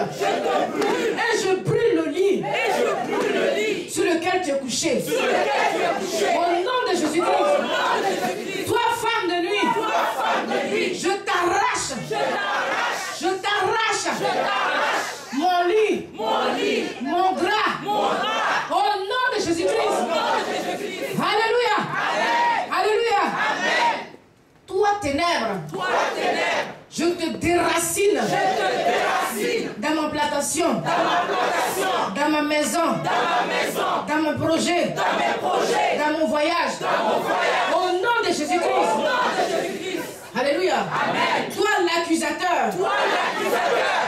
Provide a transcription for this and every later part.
Et je brûle le lit. Sur lequel tu es couché. Au nom de Jésus-Christ. Toi, femme de nuit. Je t'arrache. Je t'arrache. Mon lit. Mon drap. Au nom de Jésus-Christ. Alléluia. Alléluia. Toi, ténèbres. Je te déracine. Dans ma plantation. Dans ma maison. Dans mon projet. Dans mon voyage. Au nom de Jésus-Christ. Alléluia. Amen. Toi l'accusateur.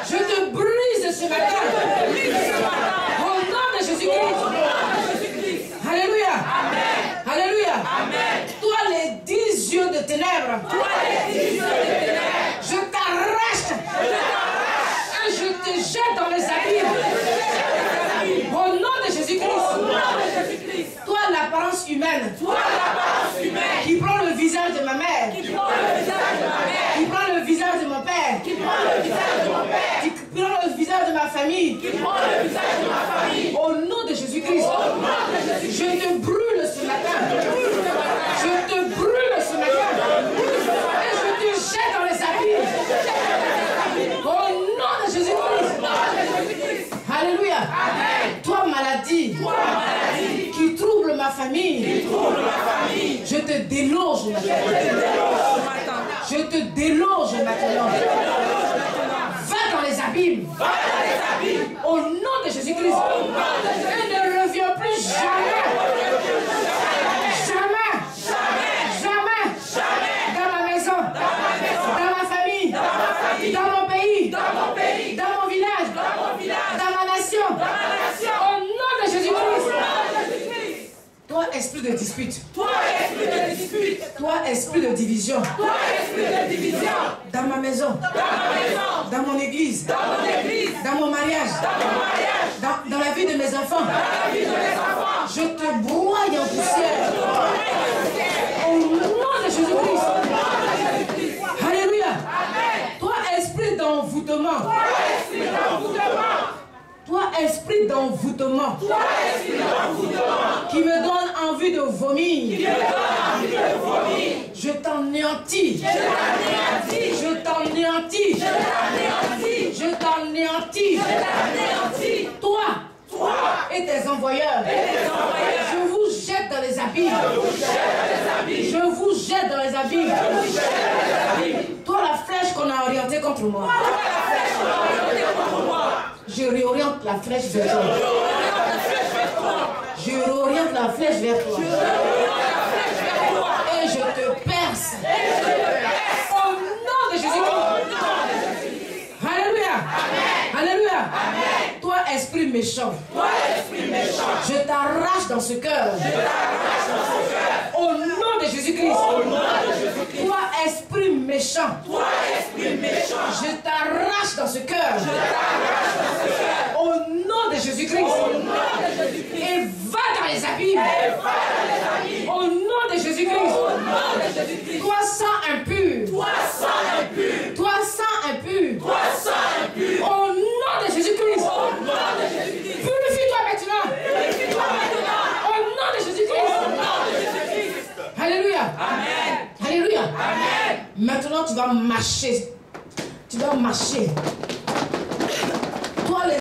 Je te brise ce matin. Au nom de Jésus-Christ. Alléluia. Amen. Alléluia. Amen. Toi les 10 yeux de ténèbres. Je t'arrache. Et je te jette dans les abîmes. Au nom de Jésus-Christ. Toi l'apparence humaine. Qui prend le visage de ma mère. Qui prend le visage de mon père. Qui prend le visage de ma famille. Au nom de Jésus-Christ. Je te brûle ce matin. Je te brûle ce matin. Et je te jette dans les abîmes. Au nom de Jésus-Christ. Alléluia. Toi maladie. Qui trouble ma famille. Je te déloge maintenant. Je te déloge maintenant. Va dans les abîmes. Au nom de Jésus-Christ. Et ne reviens plus jamais. Jamais. Dans ma maison. Dans ma famille. Dans mon pays. Dans mon village. Dans ma nation. Au nom de Jésus-Christ. Toi, esprit de dispute. Toi, esprit de division. Dans ma maison. Dans mon église. Dans mon mariage. Dans la vie de mes enfants. Je te broie en poussière. Au nom de Jésus-Christ. Alléluia. Toi, esprit d'envoûtement. Toi, esprit d'envoûtement. Qui me donne envie de vomir. Je t'anéantis. Je t'anéantis. Je t'anéantis. Toi et tes envoyeurs. Je vous jette dans les abîmes. Je vous jette dans les abîmes. Toi, la flèche qu'on a orientée contre moi. Je réoriente la flèche vers toi. Je réoriente la flèche vers toi. Et je te perce. Au nom de Jésus-Christ. Alléluia. Alléluia. Toi, esprit méchant. Je t'arrache dans ce cœur. Au nom de Jésus-Christ. Toi, esprit méchant. Je t'arrache dans ce cœur. Au nom de Jésus-Christ. Et va dans les abîmes. Au nom de Jésus-Christ. Toi, sang impur. Toi, sang impur. Au nom de Jésus-Christ. Purifie-toi maintenant. Au nom de Jésus-Christ. Alléluia. Alléluia. Maintenant, tu vas marcher. Tu dois marcher